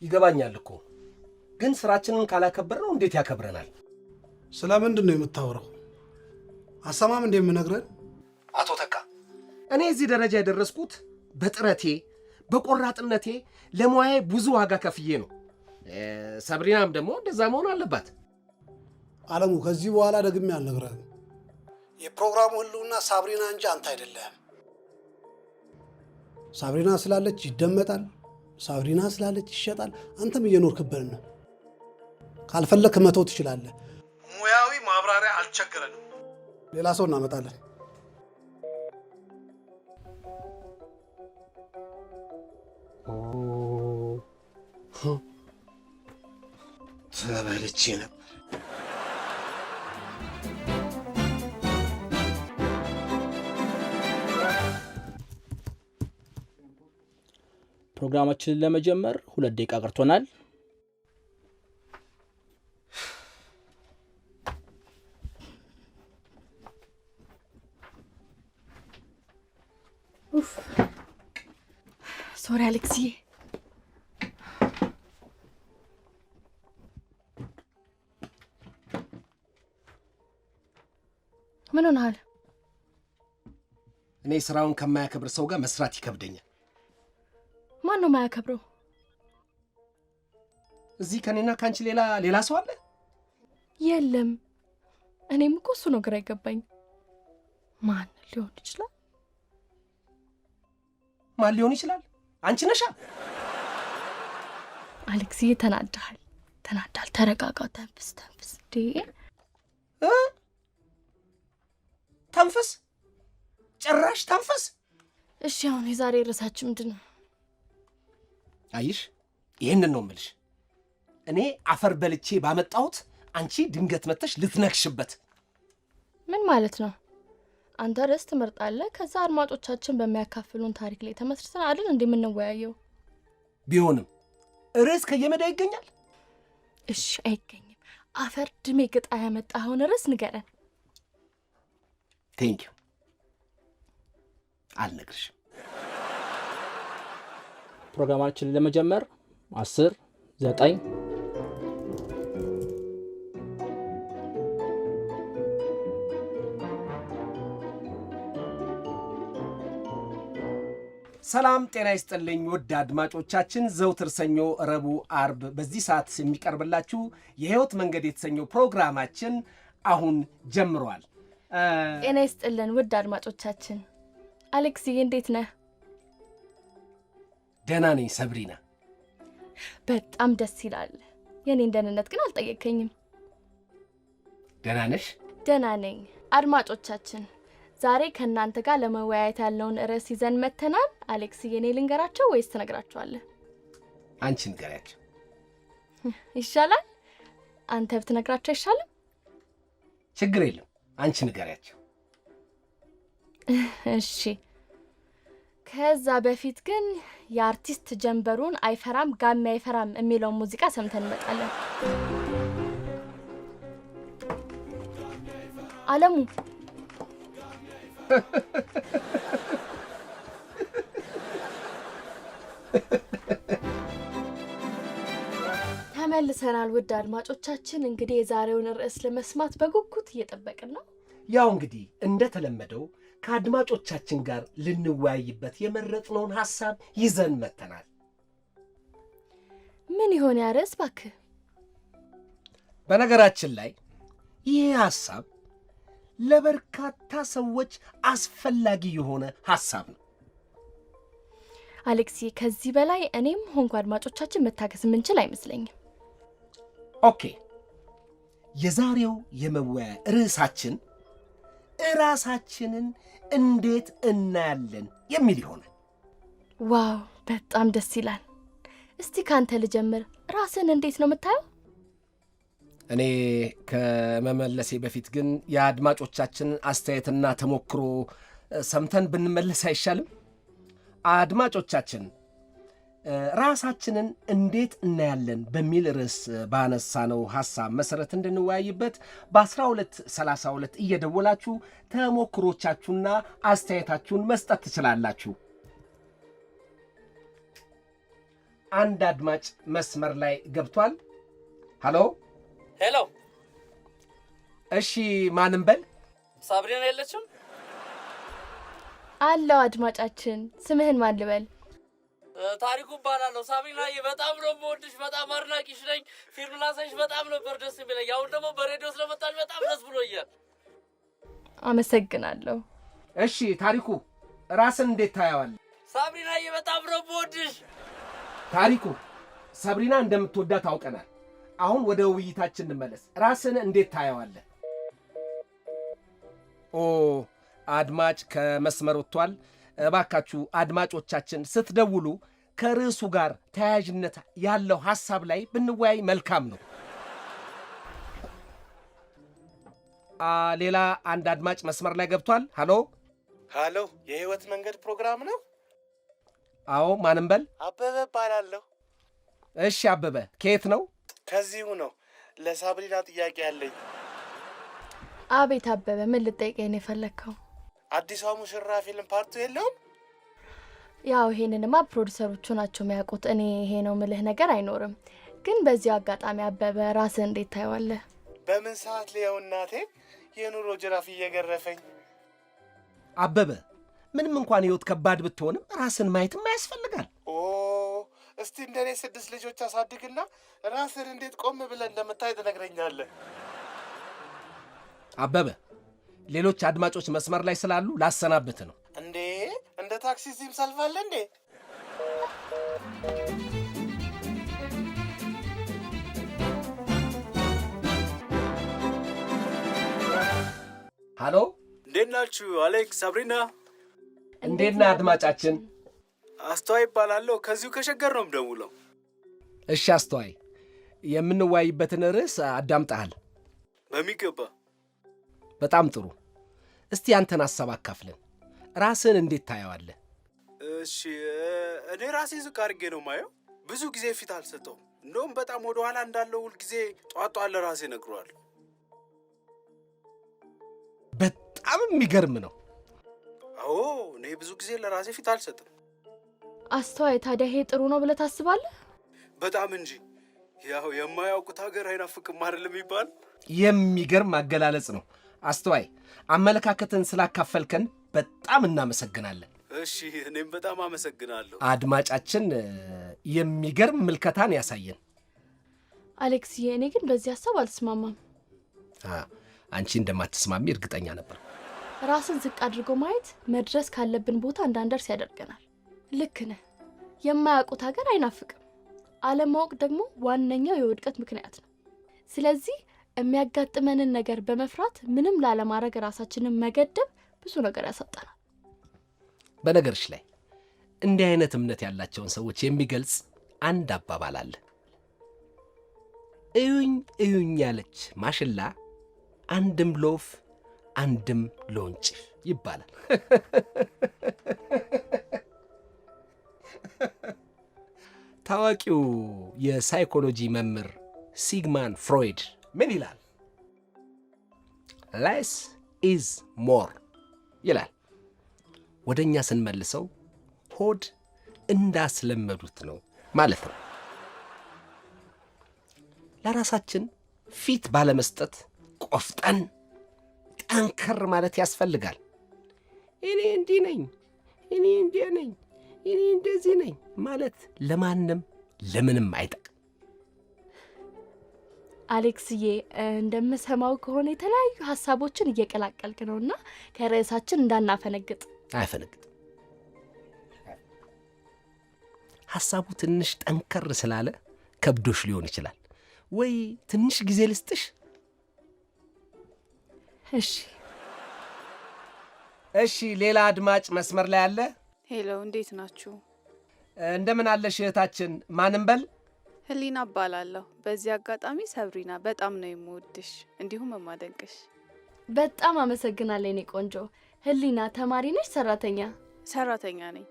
ይገባኛል እኮ ግን ስራችንን ካላከበርነው እንዴት ያከብረናል? ስለምንድን ነው የምታወራው? አሰማም እንደምነግረን አቶ ተካ እኔ እዚህ ደረጃ የደረስኩት በጥረቴ በቆራጥነቴ ለሙያዬ ብዙ ዋጋ ከፍዬ ነው። ሰብሪናም ደግሞ እንደዛ መሆን አለባት። አለሙ ከዚህ በኋላ ደግሜ አልነግረህም። የፕሮግራሙ ህልውና ሳብሪና እንጂ አንተ አይደለህም። ሳብሪና ስላለች ይደመጣል፣ ሳብሪና ስላለች ይሸጣል። አንተም እየኖርክበት ነው። ካልፈለክ መተው ትችላለህ። ሙያዊ ማብራሪያ አልቸገረንም። ሌላ ሰው እናመጣለን። ተበልቼ ነበር። ፕሮግራማችንን ለመጀመር 2 ደቂቃ ቀርቶናል። ሶሪ አሌክሲ። ምን ሆነሃል? እኔ ስራውን ከማያከብር ሰው ጋር መስራት ይከብደኛል። ማን ነው ማያከብረው? እዚህ ከኔና ካንቺ ሌላ ሰው አለ? የለም። እኔም እኮ እሱ ነው ግራ ይገባኝ። ማን ሊሆን ይችላል? ማን ሊሆን ይችላል? አንቺ ነሻ? አሌክሲ ተናዳል። ተረጋጋ። ተንፍስ። ተንፍስ? ጭራሽ ተንፍስ? እሺ አሁን የዛሬ ርዕሳችን ምንድን ነው? አይሽ ይሄንን ነው የምልሽ። እኔ አፈር በልቼ ባመጣሁት አንቺ ድንገት መተሽ ልትነክሽበት። ምን ማለት ነው? አንተ ርዕስ ትመርጣለህ፣ ከዛ አድማጮቻችን በሚያካፍሉን ታሪክ ላይ ተመስርተን አይደል እንደምንወያየው? ቢሆንም ርዕስ ከየመዳ ይገኛል? እሺ አይገኝም። አፈር ድሜ ግጣ ያመጣኸውን ርዕስ ንገረን። ቴንኪው። አልነግርሽም። ፕሮግራማችንን ለመጀመር 10 9 ሰላም ጤና ይስጥልኝ ውድ አድማጮቻችን። ዘውትር ሰኞ፣ ረቡዕ፣ አርብ በዚህ ሰዓት የሚቀርብላችሁ የህይወት መንገድ የተሰኘው ፕሮግራማችን አሁን ጀምሯል። ጤና ይስጥልን ውድ አድማጮቻችን። አሌክስዬ እንዴት ነህ? ደህና ነኝ ሰብሪና። በጣም ደስ ይላል። የኔን ደህንነት ግን አልጠየቀኝም። ደህና ነሽ? ደህና ነኝ። አድማጮቻችን ዛሬ ከእናንተ ጋር ለመወያየት ያለውን ርዕስ ይዘን መተናል። አሌክስዬ እኔ ልንገራቸው ወይስ ትነግራቸዋለህ? አንቺ ንገሪያቸው። ይሻላል? አንተ ብትነግራቸው አይሻልም? ችግር የለም፣ አንቺ ንገሪያቸው። እሺ። ከዛ በፊት ግን የአርቲስት ጀንበሩን አይፈራም ጋሚ አይፈራም የሚለውን ሙዚቃ ሰምተን እንመጣለን። አለሙ ተመልሰናል። ውድ አድማጮቻችን እንግዲህ የዛሬውን ርዕስ ለመስማት በጉጉት እየጠበቅን ነው። ያው እንግዲህ እንደተለመደው ከአድማጮቻችን ጋር ልንወያይበት የመረጥነውን ሐሳብ ይዘን መተናል። ምን ይሆን ያ ርዕስ እባክህ? በነገራችን ላይ ይህ ሐሳብ ለበርካታ ሰዎች አስፈላጊ የሆነ ሐሳብ ነው። አሌክሲ ከዚህ በላይ እኔም ሆንኩ አድማጮቻችን መታገስ የምንችል አይመስለኝም። ኦኬ፣ የዛሬው የመወያያ ርዕሳችን ራሳችንን እንዴት እናያለን የሚል ይሆናል። ዋው በጣም ደስ ይላል። እስቲ ካንተ ልጀምር። ራስን እንዴት ነው የምታየው? እኔ ከመመለሴ በፊት ግን የአድማጮቻችን አስተያየትና ተሞክሮ ሰምተን ብንመለስ አይሻልም? አድማጮቻችን ራሳችንን እንዴት እናያለን በሚል ርዕስ ባነሳነው ሐሳብ መሰረት እንድንወያይበት በ1232 እየደወላችሁ ተሞክሮቻችሁና አስተያየታችሁን መስጠት ትችላላችሁ። አንድ አድማጭ መስመር ላይ ገብቷል። ሃሎ ሄሎ። እሺ ማንም በል። ሳብሪና የለችም? አለው አድማጫችን። ስምህን ማን ልበል? ታሪኩ እባላለሁ። ሳብሪናዬ በጣም ነው የምወድሽ፣ በጣም አድናቂሽ ነኝ። ፊልም ላሳይሽ በጣም ነበር ደስ የሚለኝ። አሁን ደግሞ በሬዲዮ ስለመጣሽ በጣም ደስ ብሎኛል። አመሰግናለሁ። እሺ ታሪኩ ራስን እንዴት ታያዋለህ? ሳብሪናዬ በጣም ነው የምወድሽ። ታሪኩ ሰብሪና እንደምትወዳት ታውቀናል። አሁን ወደ ውይይታችን እንመለስ። ራስን እንዴት ታያዋለህ? ኦ አድማጭ ከመስመር ወጥቷል። እባካችሁ አድማጮቻችን ስትደውሉ ከርዕሱ ጋር ተያያዥነት ያለው ሐሳብ ላይ ብንወያይ መልካም ነው። ሌላ አንድ አድማጭ መስመር ላይ ገብቷል። ሃሎ ሃሎ፣ የህይወት መንገድ ፕሮግራም ነው? አዎ ማንም በል። አበበ እባላለሁ። እሺ አበበ ከየት ነው? ከዚሁ ነው። ለሳብሪና ጥያቄ አለኝ። አቤት አበበ፣ ምን ልጠይቀኝ ነው የፈለግከው? አዲሷ ሙሽራ ፊልም ፓርቱ የለውም? ያው ይሄንንማ ፕሮዲሰሮቹ ናቸው የሚያውቁት። እኔ ይሄ ነው ምልህ ነገር አይኖርም። ግን በዚሁ አጋጣሚ አበበ ራስን እንዴት ታየዋለህ? በምን ሰዓት ሊያው እናቴ፣ የኑሮ ጅራፍ እየገረፈኝ። አበበ ምንም እንኳን ህይወት ከባድ ብትሆንም ራስን ማየትም ያስፈልጋል። እስቲ እንደኔ 6 ልጆች አሳድግና ራስን እንዴት ቆም ብለን እንደምታይ ትነግረኛለህ። አበበ ሌሎች አድማጮች መስመር ላይ ስላሉ ላሰናብት ነው። እንዴ እንደ ታክሲ እዚህም ሰልፍ አለ እንዴ? ሃሎ እንዴት ናችሁ? አሌክስ፣ ሳብሪና እንዴት ነህ አድማጫችን? አስተዋይ ይባላለሁ። ከዚሁ ከሸገር ነው የምደውለው። እሺ አስተዋይ፣ የምንወያይበትን ርዕስ አዳምጠሃል? በሚገባ። በጣም ጥሩ። እስቲ አንተን ሐሳብ አካፍለን። ራስህን እንዴት ታየዋለህ? እሺ እኔ ራሴ ዝቅ አድርጌ ነው ማየው። ብዙ ጊዜ ፊት አልሰጠውም። እንደውም በጣም ወደ ኋላ እንዳለው ሁልጊዜ ጧጧ ለራሴ ነግሯል። በጣም የሚገርም ነው። አዎ እኔ ብዙ ጊዜ ለራሴ ፊት አልሰጥም። አስተዋይ፣ ታዲያ ይሄ ጥሩ ነው ብለህ ታስባለህ? በጣም እንጂ። ያው የማያውቁት ሀገር አይናፍቅም አይደለም የሚባል። የሚገርም አገላለጽ ነው። አስተዋይ፣ አመለካከትን ስላካፈልከን በጣም እናመሰግናለን። እሺ እኔም በጣም አመሰግናለሁ። አድማጫችን የሚገርም ምልከታን ያሳየን። አሌክስዬ፣ እኔ ግን በዚህ ሐሳብ አልስማማም። አንቺ እንደማትስማሚ እርግጠኛ ነበር። ራስን ዝቅ አድርጎ ማየት መድረስ ካለብን ቦታ እንዳንደርስ ያደርገናል። ልክ ነህ። የማያውቁት ሀገር አይናፍቅም። አለማወቅ ደግሞ ዋነኛው የውድቀት ምክንያት ነው። ስለዚህ የሚያጋጥመንን ነገር በመፍራት ምንም ላለማድረግ ራሳችንን መገደብ ብዙ ነገር ያሳጣናል። በነገርሽ ላይ እንዲህ አይነት እምነት ያላቸውን ሰዎች የሚገልጽ አንድ አባባል አለ። እዩኝ እዩኝ ያለች ማሽላ አንድም ሎፍ አንድም ሎንጭፍ ይባላል። ታዋቂው የሳይኮሎጂ መምህር ሲግማንድ ፍሮይድ ምን ይላል? ሌስ ኢዝ ሞር ይላል። ወደ እኛ ስንመልሰው ሆድ እንዳስለመዱት ነው ማለት ነው። ለራሳችን ፊት ባለመስጠት ቆፍጠን ጠንከር ማለት ያስፈልጋል። እኔ እንዲህ ነኝ፣ እኔ እንዲህ ነኝ፣ እኔ እንደዚህ ነኝ ማለት ለማንም ለምንም አይጠቅም። አሌክስዬ፣ እንደምሰማው ከሆነ የተለያዩ ሀሳቦችን እየቀላቀልክ ነውና ከርዕሳችን እንዳናፈነግጥ። አይፈነግጥም። ሐሳቡ ትንሽ ጠንከር ስላለ ከብዶሽ ሊሆን ይችላል። ወይ ትንሽ ጊዜ ልስጥሽ? እሺ፣ ሌላ አድማጭ መስመር ላይ አለ። ሄሎ፣ እንዴት ናችሁ? እንደምን አለሽ እህታችን? ማንም በል። ህሊና እባላለሁ። በዚህ አጋጣሚ ሰብሪና በጣም ነው የምወድሽ እንዲሁም የማደንቅሽ። በጣም አመሰግናለሁ የኔ ቆንጆ። ህሊና ተማሪ ነሽ? ሰራተኛ? ሰራተኛ ነኝ።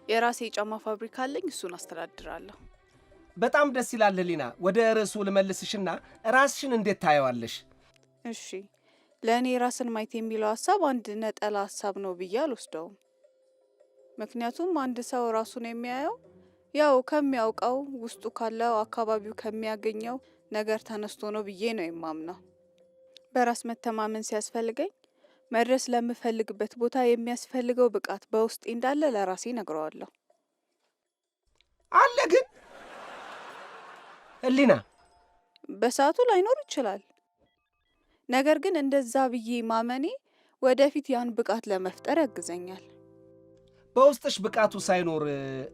የራሴ የጫማ ፋብሪካ አለኝ፣ እሱን አስተዳድራለሁ። በጣም ደስ ይላል ህሊና። ወደ ርዕሱ ልመልስሽና ራስሽን እንዴት ታየዋለሽ? እሺ፣ ለእኔ ራስን ማየት የሚለው ሀሳብ አንድ ነጠላ ሀሳብ ነው ብዬ አልወስደውም። ምክንያቱም አንድ ሰው ራሱን የሚያየው ያው ከሚያውቀው ውስጡ ካለው አካባቢው ከሚያገኘው ነገር ተነስቶ ነው ብዬ ነው የማምነው። በራስ መተማመን ሲያስፈልገኝ መድረስ ለምፈልግበት ቦታ የሚያስፈልገው ብቃት በውስጤ እንዳለ ለራሴ ነግረዋለሁ። አለ ግን ህሊና በሰዓቱ ላይኖር ይችላል። ነገር ግን እንደዛ ብዬ ማመኔ ወደፊት ያን ብቃት ለመፍጠር ያግዘኛል። በውስጥሽ ብቃቱ ሳይኖር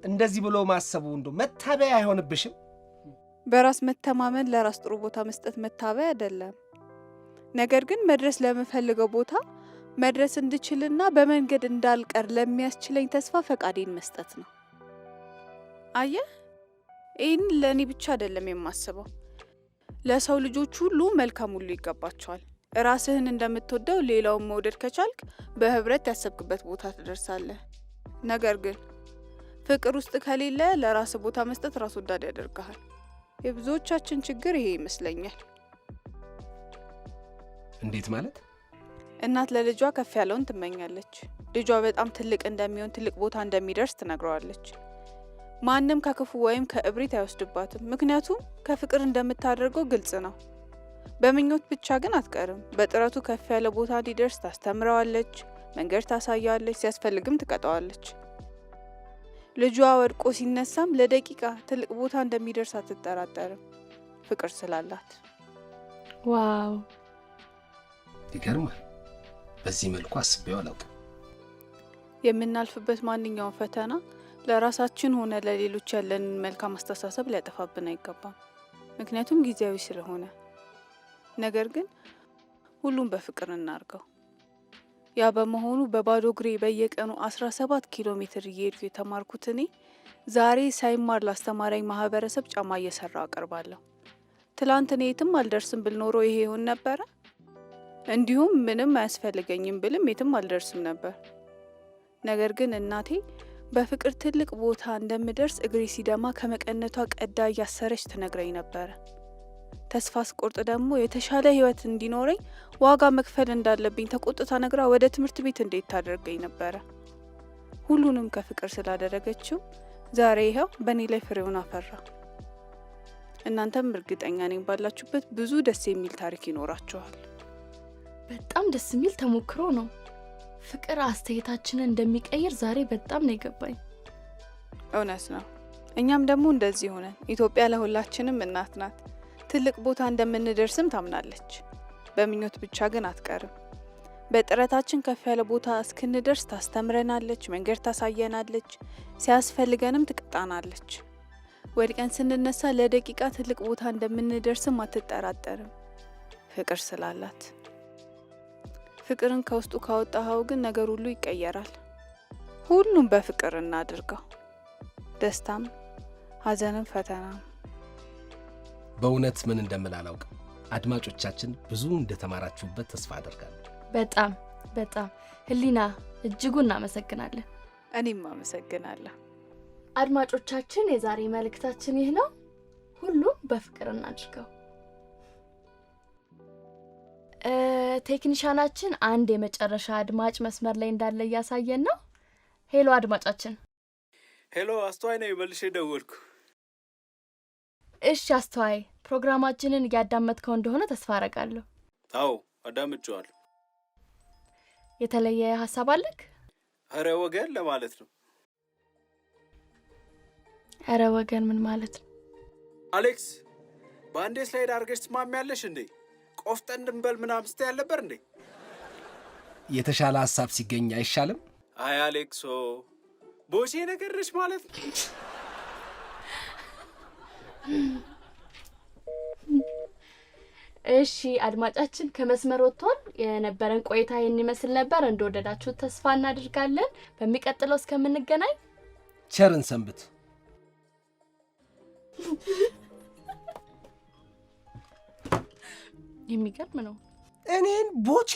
እንደዚህ ብሎ ማሰቡ እንደው መታበያ አይሆንብሽም? በራስ መተማመን ለራስ ጥሩ ቦታ መስጠት መታበያ አይደለም። ነገር ግን መድረስ ለምፈልገው ቦታ መድረስ እንድችልና በመንገድ እንዳልቀር ለሚያስችለኝ ተስፋ ፈቃዴን መስጠት ነው። አየህ፣ ይህን ለእኔ ብቻ አይደለም የማስበው። ለሰው ልጆች ሁሉ መልካም ሁሉ ይገባቸዋል። ራስህን እንደምትወደው ሌላውን መውደድ ከቻልክ በህብረት ያሰብክበት ቦታ ትደርሳለህ። ነገር ግን ፍቅር ውስጥ ከሌለ ለራስ ቦታ መስጠት ራስ ወዳድ ያደርግሃል። የብዙዎቻችን ችግር ይሄ ይመስለኛል። እንዴት ማለት? እናት ለልጇ ከፍ ያለውን ትመኛለች። ልጇ በጣም ትልቅ እንደሚሆን፣ ትልቅ ቦታ እንደሚደርስ ትነግረዋለች። ማንም ከክፉ ወይም ከእብሪት አይወስድባትም፣ ምክንያቱም ከፍቅር እንደምታደርገው ግልጽ ነው። በምኞት ብቻ ግን አትቀርም። በጥረቱ ከፍ ያለ ቦታ እንዲደርስ ታስተምረዋለች፣ መንገድ ታሳያለች፣ ሲያስፈልግም ትቀጣዋለች። ልጇ ወድቆ ሲነሳም ለደቂቃ ትልቅ ቦታ እንደሚደርስ አትጠራጠርም፣ ፍቅር ስላላት። ዋው ይገርማል። በዚህ መልኩ አስቤው አላውቅም። የምናልፍበት ማንኛውም ፈተና ለራሳችን ሆነ ለሌሎች ያለንን መልካም አስተሳሰብ ሊያጠፋብን አይገባም፣ ምክንያቱም ጊዜያዊ ስለሆነ። ነገር ግን ሁሉም በፍቅር እናርገው። ያ በመሆኑ በባዶ እግሬ በየቀኑ 17 ኪሎ ሜትር እየሄድኩ የተማርኩት እኔ ዛሬ ሳይማር ላስተማረኝ ማህበረሰብ ጫማ እየሰራው አቀርባለሁ። ትላንት እኔ የትም አልደርስም ብል ኖሮ ይሄ ይሆን ነበረ? እንዲሁም ምንም አያስፈልገኝም ብልም የትም አልደርስም ነበር። ነገር ግን እናቴ በፍቅር ትልቅ ቦታ እንደምደርስ እግሬ ሲደማ ከመቀነቷ ቀዳ እያሰረች ትነግረኝ ነበረ። ተስፋ ስቆርጥ ደግሞ የተሻለ ህይወት እንዲኖረኝ ዋጋ መክፈል እንዳለብኝ ተቆጥታ ነግራ ወደ ትምህርት ቤት እንዴት ታደርገኝ ነበረ። ሁሉንም ከፍቅር ስላደረገችው ዛሬ ይኸው በእኔ ላይ ፍሬውን አፈራ። እናንተም እርግጠኛ ነኝ ባላችሁበት ብዙ ደስ የሚል ታሪክ ይኖራችኋል። በጣም ደስ የሚል ተሞክሮ ነው። ፍቅር አስተያየታችንን እንደሚቀይር ዛሬ በጣም ነው የገባኝ። እውነት ነው። እኛም ደግሞ እንደዚህ ሆነን ኢትዮጵያ ለሁላችንም እናት ናት። ትልቅ ቦታ እንደምንደርስም ታምናለች። በምኞት ብቻ ግን አትቀርም። በጥረታችን ከፍ ያለ ቦታ እስክንደርስ ታስተምረናለች፣ መንገድ ታሳየናለች፣ ሲያስፈልገንም ትቀጣናለች። ወድቀን ስንነሳ ለደቂቃ ትልቅ ቦታ እንደምንደርስም አትጠራጠርም፣ ፍቅር ስላላት። ፍቅርን ከውስጡ ካወጣኸው ግን ነገር ሁሉ ይቀየራል። ሁሉም በፍቅር እናድርገው፣ ደስታም፣ ሀዘንም፣ ፈተናም። በእውነት ምን እንደምል አላውቅም። አድማጮቻችን ብዙ እንደተማራችሁበት ተስፋ አደርጋለሁ። በጣም በጣም ህሊና፣ እጅጉን እናመሰግናለን። እኔም አመሰግናለሁ። አድማጮቻችን፣ የዛሬ መልእክታችን ይህ ነው። ሁሉም በፍቅር እናድርገው። ቴክኒሻናችን አንድ የመጨረሻ አድማጭ መስመር ላይ እንዳለ እያሳየን ነው። ሄሎ አድማጫችን። ሄሎ፣ አስተዋይ ነው። መልሼ ደወልኩ። እሺ አስተዋይ፣ ፕሮግራማችንን እያዳመጥከው እንደሆነ ተስፋ አረጋለሁ። አዎ አዳምጬዋለሁ። የተለየ ሀሳብ አለክ? አረ ወገን ለማለት ነው። አረ ወገን ምን ማለት ነው? አሌክስ፣ በአንዴ ስላይድ አድርገሽ ትስማሚያለሽ እንዴ? ቆፍጠን ድንበል ምናምን ስትይ አልነበር እንዴ? የተሻለ ሀሳብ ሲገኝ አይሻልም? አይ አሌክሶ፣ ቦሴ ነገር ነሽ ማለት ነው። እሺ አድማጫችን ከመስመር ወጥቷል። የነበረን ቆይታ ይህን ይመስል ነበር። እንደወደዳችሁት ተስፋ እናድርጋለን። በሚቀጥለው እስከምንገናኝ ቸርን ሰንብት። የሚገርም ነው። እኔን ቦቼ